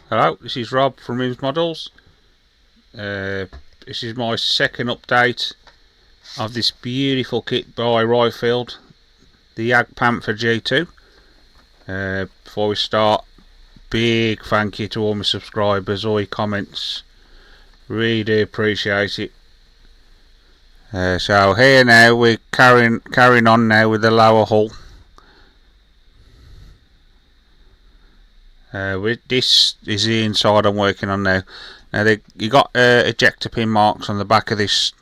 Hello, this is Rob from Rims Models. This is my second update of this beautiful kit by Ryefield, the Jagdpanther G2. Before we start, big thank you to all my subscribers, all your comments, really do appreciate it. So here now we're carrying on now with the lower hull. This is the inside I'm working on now. Now you got ejector pin marks on the back of this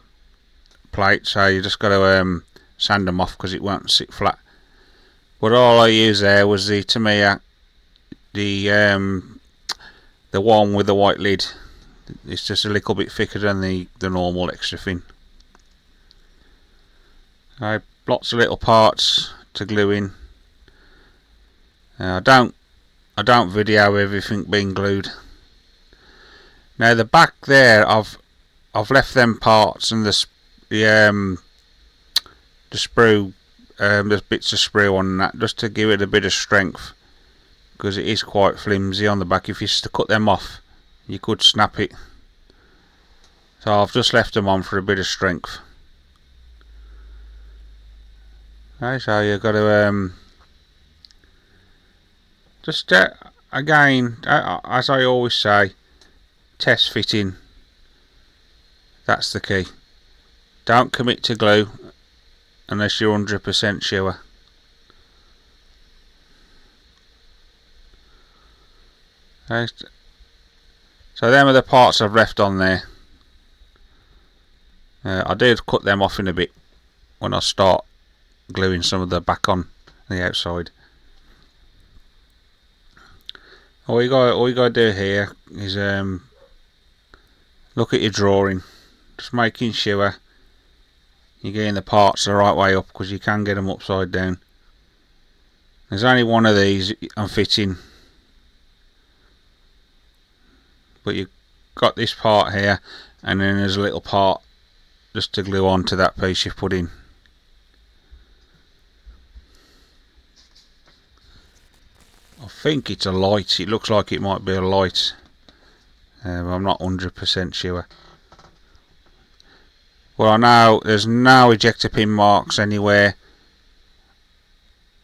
plate, so you just got to sand them off because it won't sit flat. But all I used there was the Tamiya, the one with the white lid. It's just a little bit thicker than the normal extra thin. Lots of little parts to glue in. I don't video everything being glued. Now the back there, I've left them parts and the sprue, there's bits of sprue on that just to give it a bit of strength, because it is quite flimsy on the back. If you used to cut them off, you could snap it. So I've just left them on for a bit of strength. Okay, so you've got to just again, as I always say, test fitting. That's the key. Don't commit to glue unless you're 100% sure. Okay, so them are the parts I've left on there. I do cut them off in a bit when I start gluing some of the back on the outside. All you got to do here is look at your drawing, just making sure you're getting the parts the right way up, because you can get them upside down. There's only one of these I'm fitting, but you've got this part here, and then there's a little part just to glue onto that piece you've put in. I think it's a light. It looks like it might be a light. I'm not 100% sure. Well, I know there's no ejector pin marks anywhere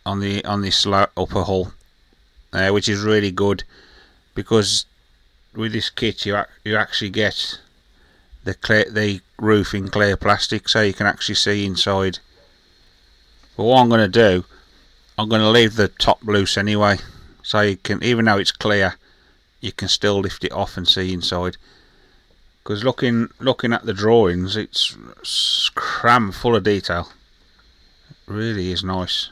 on this upper hull, which is really good, because with this kit you actually get the roof in clear plastic, so you can actually see inside. But what I'm going to do, I'm going to leave the top loose anyway, so you can, even though it's clear, you can still lift it off and see inside. Because looking at the drawings, it's crammed full of detail. It really is nice.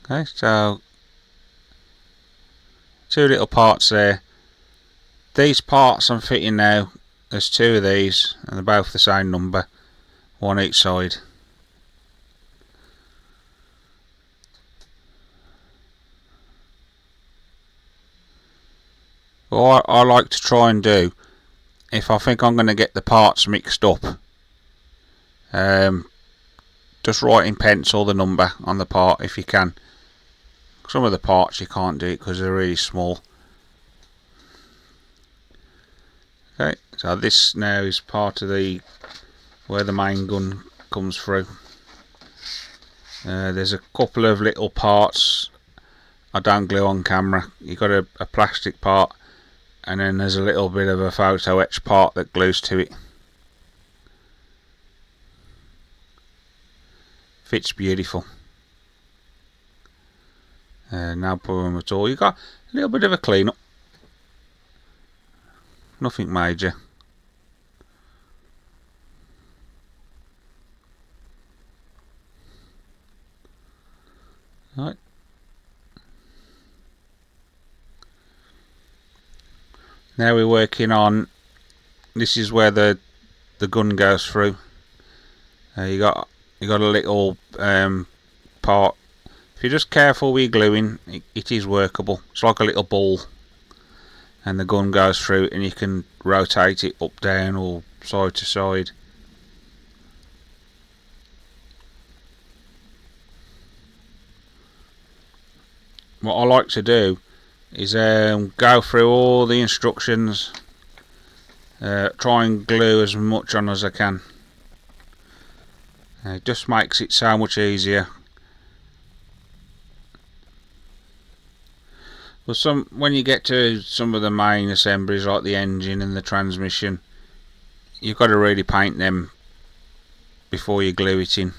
Okay, so two little parts there. These parts I'm fitting now, there's two of these, and they're both the same number, one each side. What I like to try and do, if I think I'm going to get the parts mixed up, just write in pencil the number on the part if you can. Some of the parts you can't do it because they're really small. Okay, so this now is part of where the main gun comes through. There's a couple of little parts I don't glue on camera. You've got a plastic part, and then there's a little bit of a photo-etch part that glues to it. Fits beautiful. No problem at all. You got a little bit of a clean up, nothing major. Right. Now we're working on, this is where the gun goes through. You got a little part. If you're just careful with gluing, it is workable. It's like a little ball, and the gun goes through, and you can rotate it up, down, or side to side. what I like to do is go through all the instructions, try and glue as much on as I can. It just makes it so much easier. But when you get to some of the main assemblies like the engine and the transmission, you've got to really paint them before you glue it in.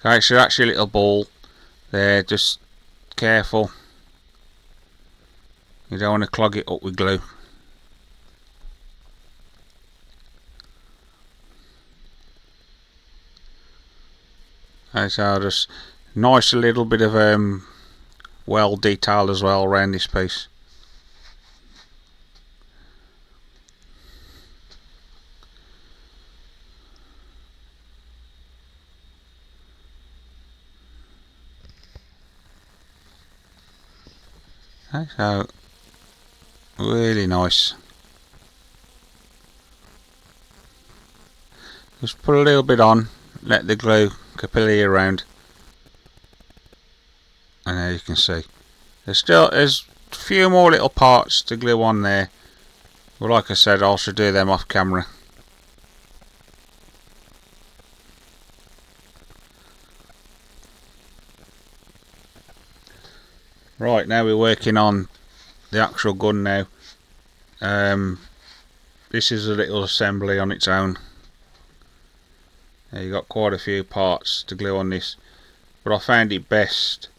Okay, so that's your little ball there, just careful, you don't want to clog it up with glue. Okay, so just nice little bit of well detailed as well around this piece. Okay, so really nice. Just put a little bit on, let the glue capillary around, and there you can see there's a few more little parts to glue on there, but like I said, I should do them off camera. Right, now we're working on the actual gun now. This is a little assembly on its own. You've got quite a few parts to glue on this, but I found it best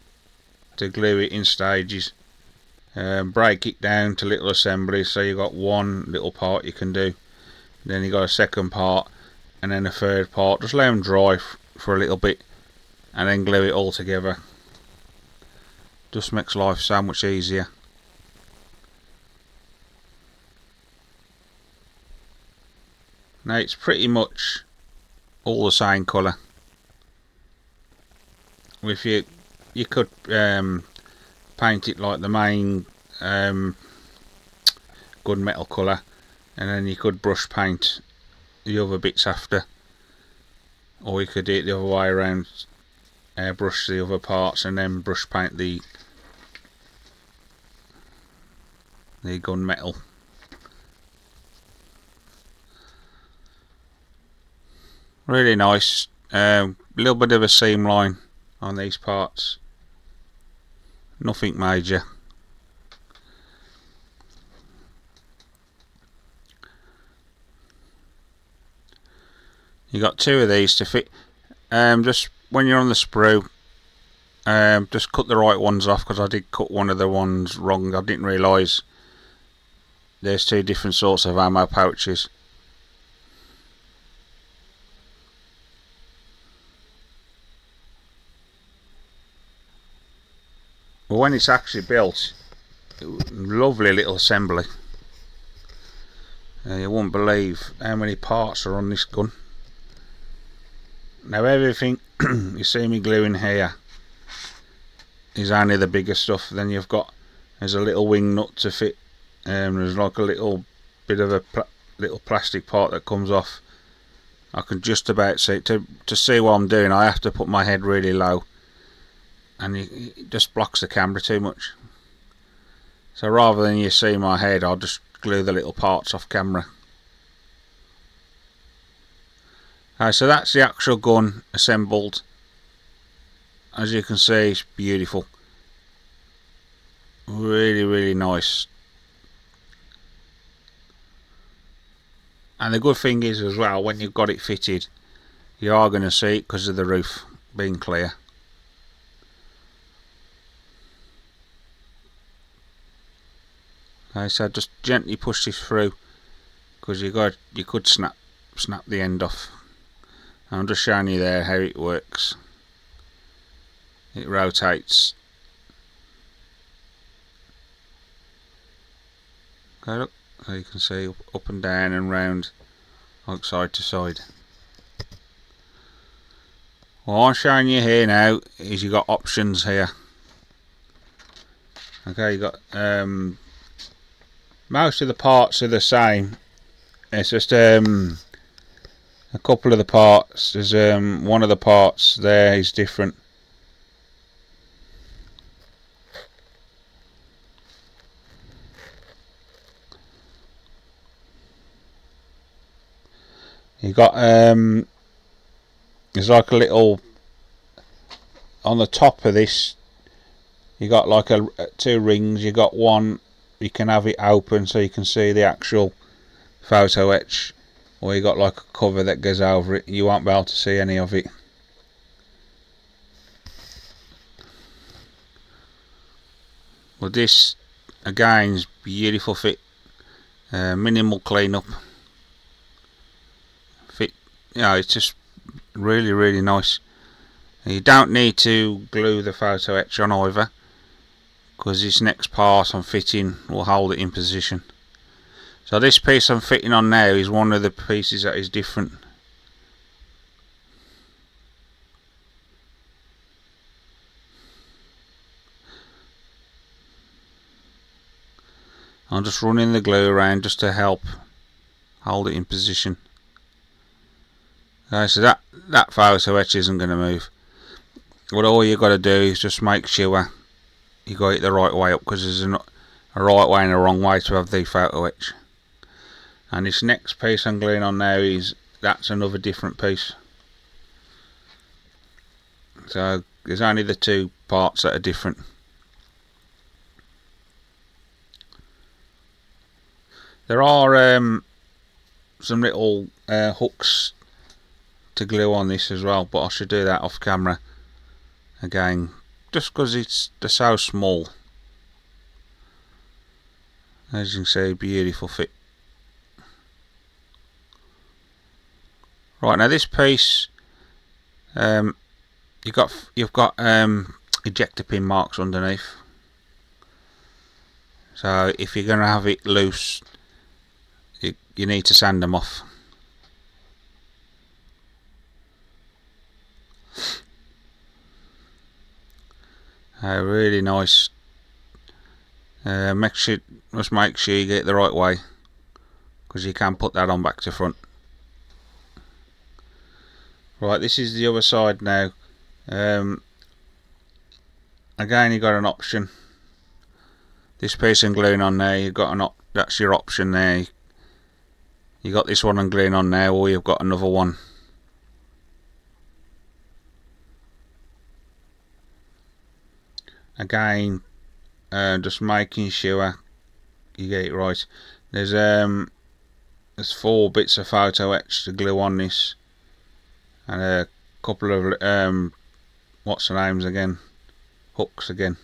to glue it in stages. Break it down to little assemblies, so you've got one little part you can do, then you've got a second part, and then a third part. Just let them dry for a little bit and then glue it all together. Just makes life so much easier. Now it's pretty much all the same colour. If you could paint it like the main gunmetal colour, and then you could brush paint the other bits after, or you could do it the other way around, brush the other parts and then brush paint the gunmetal. Really nice. Little bit of a seam line on these parts, nothing major. You got two of these to fit. Just when you're on the sprue, just cut the right ones off, because I did cut one of the ones wrong. I didn't realise there's two different sorts of ammo pouches. But when it's actually built, lovely little assembly. You won't believe how many parts are on this gun. Now everything you see me gluing here is only the bigger stuff. Then you've got, there's a little wing nut to fit, there's like a little bit of a little plastic part that comes off. I can just about see it. To see what I'm doing, I have to put my head really low, and it just blocks the camera too much. So rather than you see my head, I'll just glue the little parts off camera. So that's the actual gun assembled. As you can see, it's beautiful. Really, really nice. And the good thing is as well, when you've got it fitted, you are going to see it because of the roof being clear. Okay, so just gently push this through, because you could snap the end off. I'm just showing you there how it works. It rotates. Okay, look, so you can see up and down and round, like side to side. What I'm showing you here now is you got options here. Okay, you got most of the parts are the same. It's just a a couple of the parts. There's one of the parts there is different. You got there's like a little on the top of this. You got like two rings. You got one. You can have it open so you can see the actual photo etch, or you got like a cover that goes over it. You won't be able to see any of it. Well, this again is beautiful fit. Minimal cleanup. Fit. It's just really nice. You don't need to glue the photo etch on either, because this next part I'm fitting will hold it in position. So this piece I'm fitting on now is one of the pieces that is different. I'm just running the glue around just to help hold it in position. Okay, so that photo etch isn't going to move. But all you got to do is just make sure you got it the right way up, because there's a right way and a wrong way to have the photo etch. And this next piece I'm gluing on now that's another different piece. So there's only the two parts that are different. There are some little hooks to glue on this as well, but I should do that off camera again, just because they're so small. As you can see, beautiful fit. Right, now this piece, you've got ejector pin marks underneath. So if you're going to have it loose, you need to sand them off. Really nice. Make sure you get it the right way, because you can put that on back to front. Right, this is the other side now. Again, you got an option. This piece I'm gluing on there, you've got that's your option there. You got this one I'm gluing on now, or you've got another one. Again, just making sure you get it right. There's 4 bits of photo etch to glue on this, and a couple of what's the names again? Hooks again.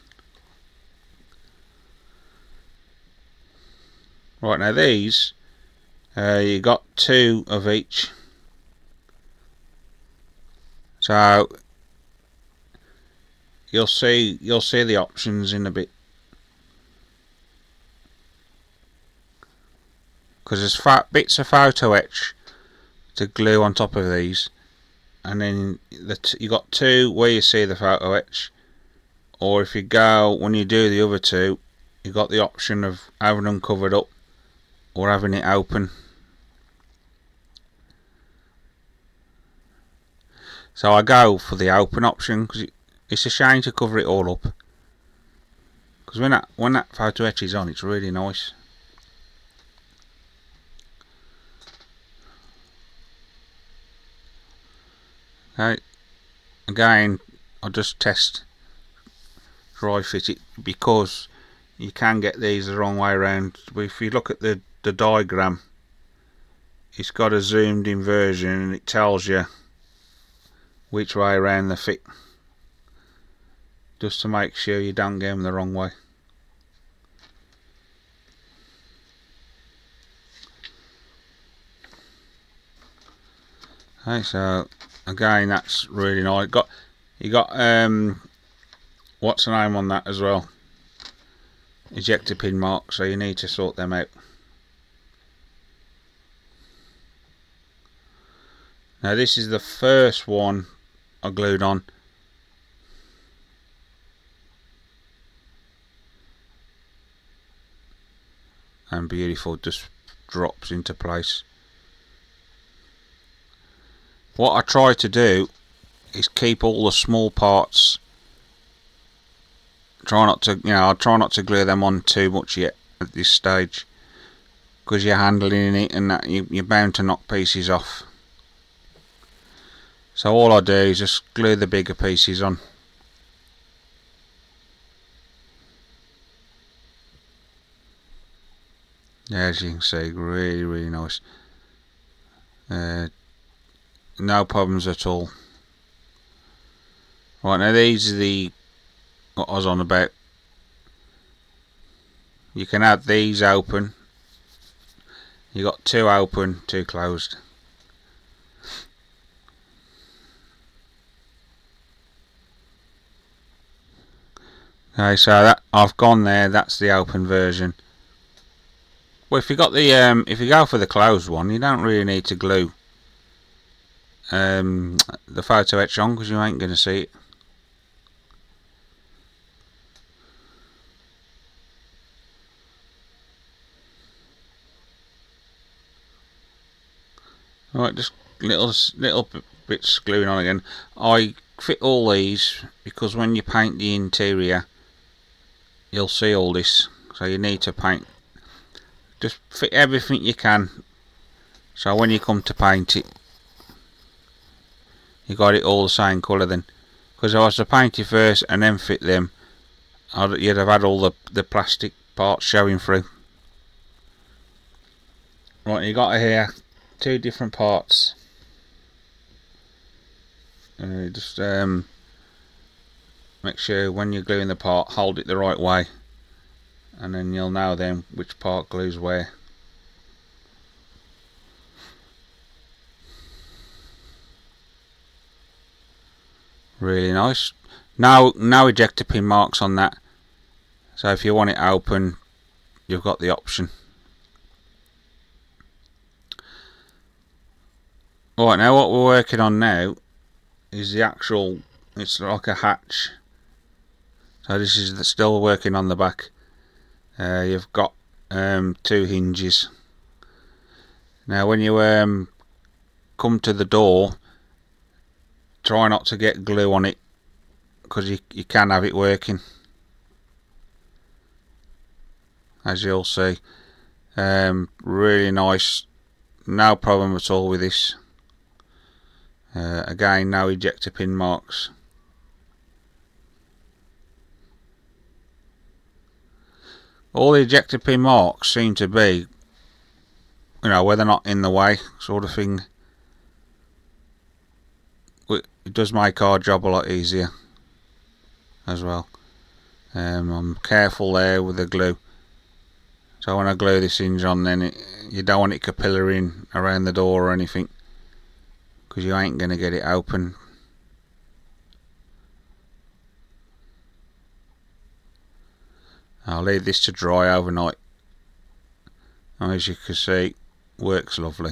Right, now these you got 2 of each. So you'll see the options in a bit, because there's bits of photo etch to glue on top of these, and then you got 2 where you see the photo etch, or if you go when you do the other 2, you got the option of having them covered up or having it open. So I go for the open option, because it's a shame to cover it all up, because when that photo etch is on, it's really nice. Okay, again I'll just dry fit it, because you can get these the wrong way around. If you look at the diagram, it's got a zoomed in version and it tells you which way around the fit, just to make sure you don't get them the wrong way. Okay, so again, that's really nice. You got what's the name on that as well? Ejector pin marks, so you need to sort them out. Now this is the first one I glued on. And beautiful, just drops into place. what I try to do is keep all the small parts. Try not to, I try not to glue them on too much yet at this stage, because you're handling it and that you're bound to knock pieces off. So all I do is just glue the bigger pieces on. As you can see, really nice. No problems at all. Right, now these are what I was on about. You can have these open. You got two open, two closed. Okay, so that I've gone there. That's the open version. Well, if you got the if you go for the closed one, you don't really need to glue the photo etch on, because you ain't going to see it. Right, just little bits gluing on again. I fit all these because when you paint the interior, you'll see all this. So you need to paint. Just fit everything you can. So when you come to paint it, you got it all the same colour then. Because if I was to paint it first and then fit them, you'd have had all the plastic parts showing through. Right, you got here two different parts. Just make sure when you're gluing the part, hold it the right way, and then you'll know then which part glues where. Really nice. No ejector pin marks on that, so if you want it open, you've got the option. Right, now what we're working on now is the actual, it's like a hatch. So this is still working on the back. You've got two hinges. Now when you come to the door, try not to get glue on it, because you can have it working, as you'll see. Really nice, no problem at all with this. Again, no ejector pin marks. All the ejector pin marks seem to be, where they're not in the way, sort of thing. It does make our job a lot easier as well. I'm careful there with the glue. So when I glue this hinge on, then you don't want it capillarying around the door or anything, because you ain't going to get it open. I'll leave this to dry overnight. As you can see, works lovely.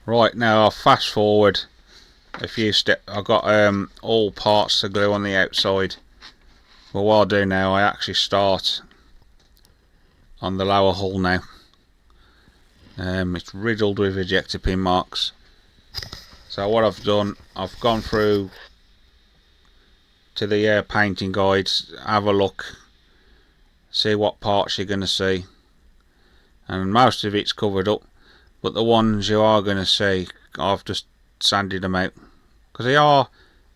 Right, now I'll fast forward a few steps. I've got all parts to glue on the outside. Well, what I'll do now, I actually start on the lower hull now. It's riddled with ejector pin marks. So what I've done, I've gone through to the painting guides, have a look, see what parts you're going to see, and most of it's covered up, but the ones you are going to see, I've just sanded them out, because they are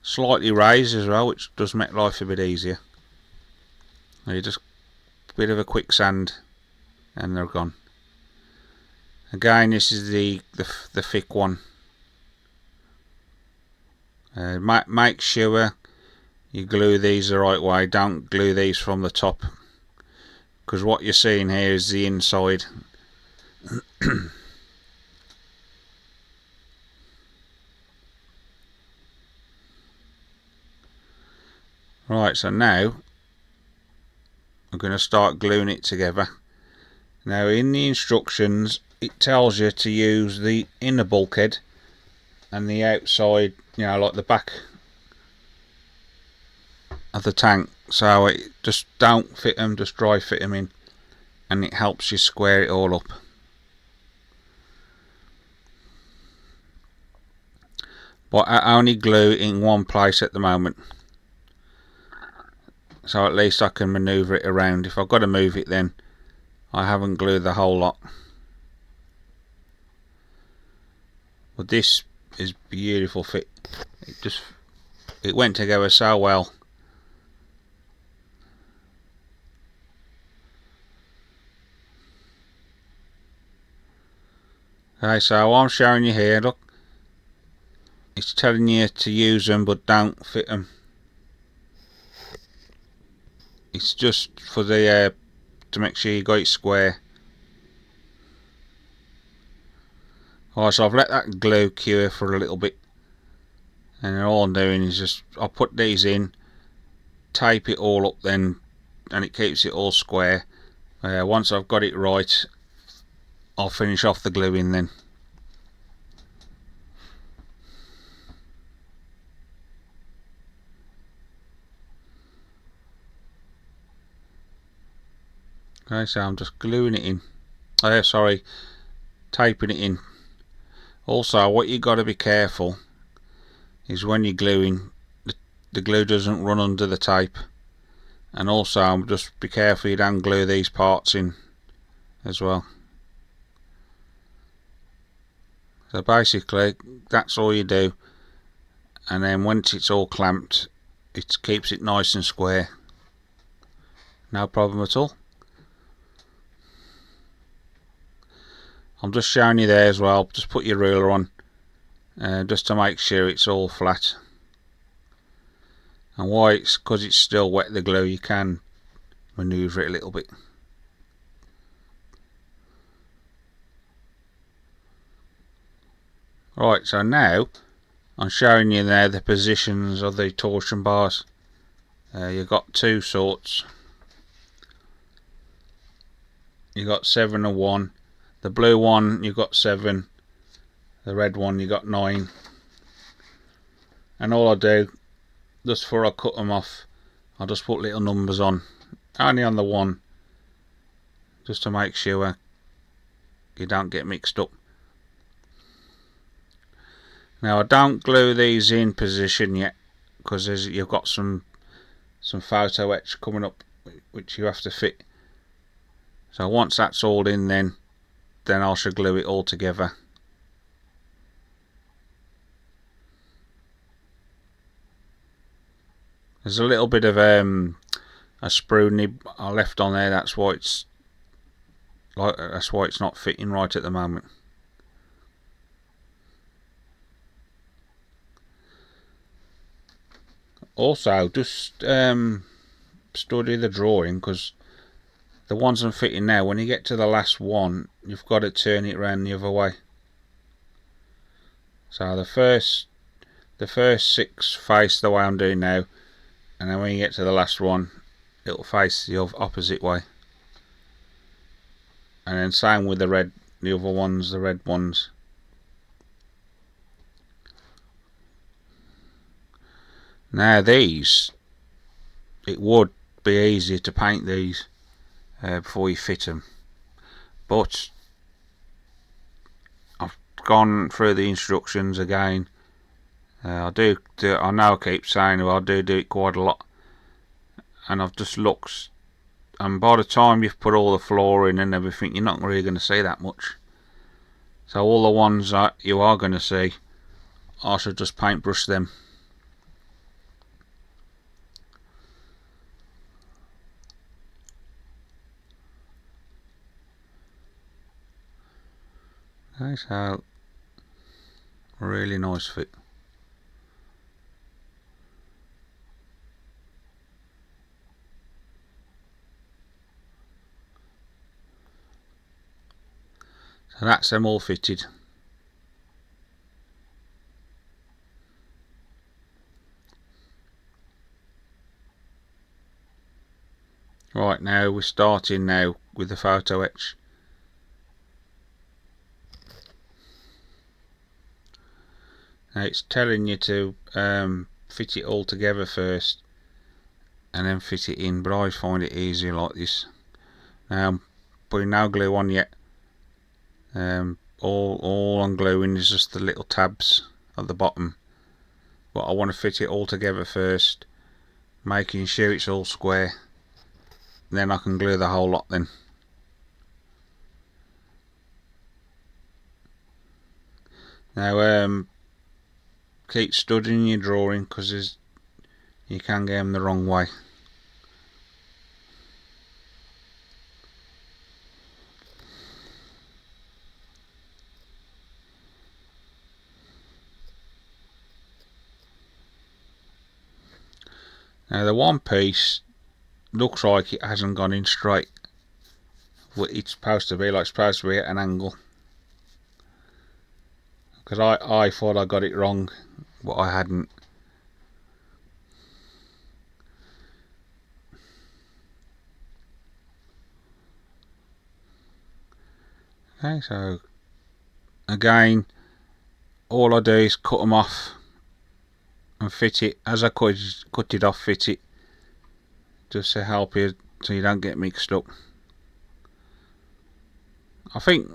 slightly raised as well, which does make life a bit easier. You just a bit of a quick sand and they're gone. Again, this is the thick one. Make sure you glue these the right way. Don't glue these from the top, because what you're seeing here is the inside. Right, so now I'm going to start gluing it together. Now in the instructions it tells you to use the inner bulkhead and the outside, like the back of the tank, so it just don't fit them, just dry fit them in, and it helps you square it all up. but I only glue in one place at the moment, so at least I can manoeuvre it around. If I've got to move it, then I haven't glued the whole lot. But this is beautiful fit. It went together so well. Okay, so I'm showing you here, look, it's telling you to use them but don't fit them. It's just for the to make sure you got it square. Alright, so I've let that glue cure for a little bit, and then all I'm doing is just I'll put these in, tape it all up then, and it keeps it all square. Once I've got it right, I'll finish off the gluing then. Okay, so I'm just gluing it in. Sorry, taping it in. Also, what you got to be careful is when you're gluing, the glue doesn't run under the tape, and also just be careful you don't glue these parts in as well. So basically that's all you do, and then once it's all clamped, it keeps it nice and square, no problem at all. I'm just showing you there as well, just put your ruler on just to make sure it's all flat. And why it's because it's still wet, the glue, you can manoeuvre it a little bit. Right, so now I'm showing you there the positions of the torsion bars. You've got two sorts. You've got 7 and 1. The blue one you've got 7, the red one you got 9. And all I do, just before I cut them off, I'll just put little numbers on, only on the one, just to make sure you don't get mixed up. Now I don't glue these in position yet, because you've got some photo etch coming up which you have to fit. So once that's all in, then I should glue it all together. There's a little bit of a sprue nib I left on there. That's why it's not fitting right at the moment. Also, just study the drawing, because the ones I'm fitting now, when you get to the last one, you've got to turn it around the other way. So the first 6 face the way I'm doing now, and then when you get to the last one, it'll face the opposite way. And then same with the red ones. Now these, it would be easier to paint these before you fit them, but I've gone through the instructions again. I know I keep saying I do it quite a lot, and I've just looked, and by the time you've put all the floor in and everything, you're not really going to see that much. So all the ones that you are going to see, I should just paintbrush them. Okay, so really nice fit. So that's them all fitted. Right, now we're starting now with the photo etch. Now it's telling you to fit it all together first and then fit it in, but I find it easier like this. Now I'm putting no glue on yet. All I'm gluing is just the little tabs at the bottom, but I want to fit it all together first, making sure it's all square, then I can glue the whole lot then. Now keep studying your drawing, because you can get them the wrong way. Now the one piece looks like it hasn't gone in straight. It's supposed to be at an angle, because I thought I got it wrong, but I hadn't. Okay, so again, all I do is cut them off and fit it as I cut it off. Fit it, just to help you so you don't get mixed up. I think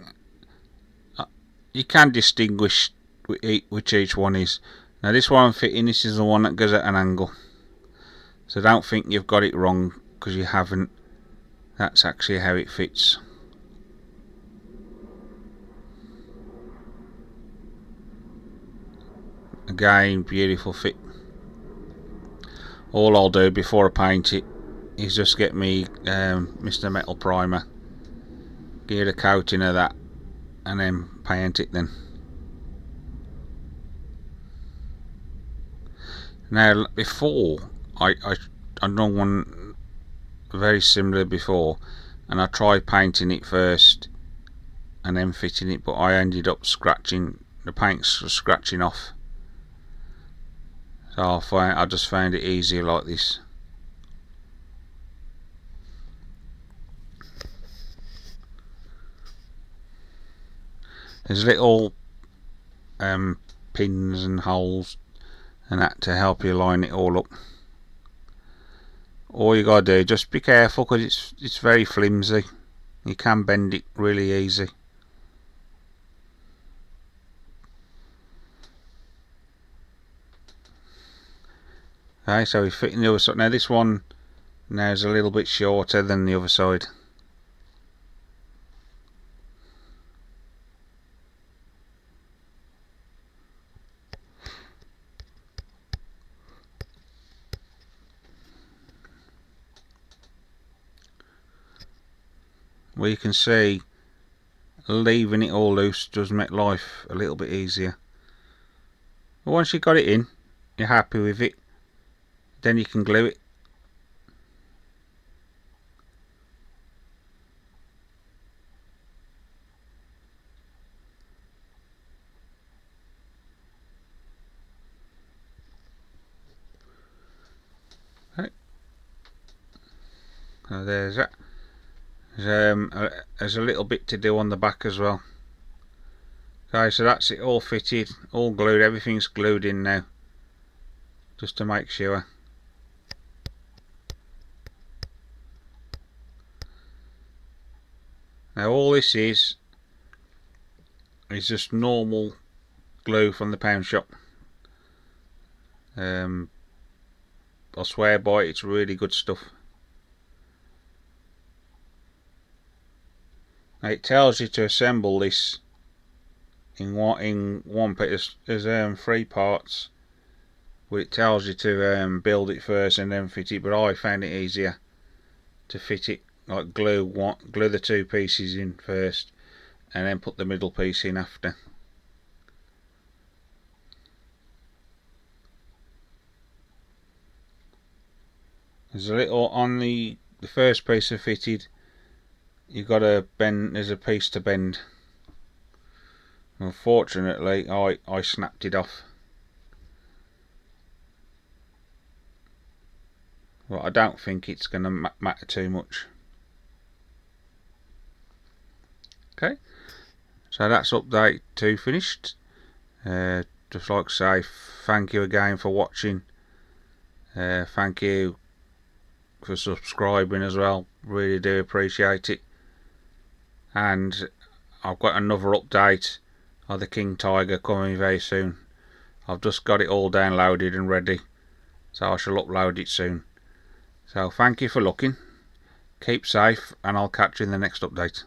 you can distinguish which each one is. Now this one I'm fitting, this is the one that goes at an angle, so don't think you've got it wrong, because you haven't. That's actually how it fits. Again, beautiful fit. All I'll do before I paint it is just get me Mr. Metal Primer, give it a coating of that, and then paint it then. Now before, I done one very similar before, and I tried painting it first and then fitting it, but I ended up scratching, the paint's scratching off. So I just found it easier like this. There's little pins and holes and that to help you line it all up. All you gotta do, just be careful, because it's very flimsy. You can bend it really easy. Okay, so we're fitting the other side. Now this one now is a little bit shorter than the other side. Well, you can see leaving it all loose does make life a little bit easier. But once you've got it in, you're happy with it, then you can glue it. Okay. So there's that. There's a little bit to do on the back as well. Okay, so that's it all fitted, all glued, everything's glued in now, just to make sure. Now all this is just normal glue from the pound shop. I swear by it, it's really good stuff. Now it tells you to assemble this in one piece. There's 3 parts, but it tells you to build it first and then fit it. But I found it easier to fit it, like glue the 2 pieces in first, and then put the middle piece in after. There's a little on the first piece of fitted. You've got to bend. There's a piece to bend. Unfortunately, I snapped it off. Well, I don't think it's going to matter too much. Okay, so that's update 2 finished. Just like to say thank you again for watching. Thank you for subscribing as well, really do appreciate it. And I've got another update of the King Tiger coming very soon. I've just got it all downloaded and ready, so I shall upload it soon. So thank you for looking, keep safe, and I'll catch you in the next update.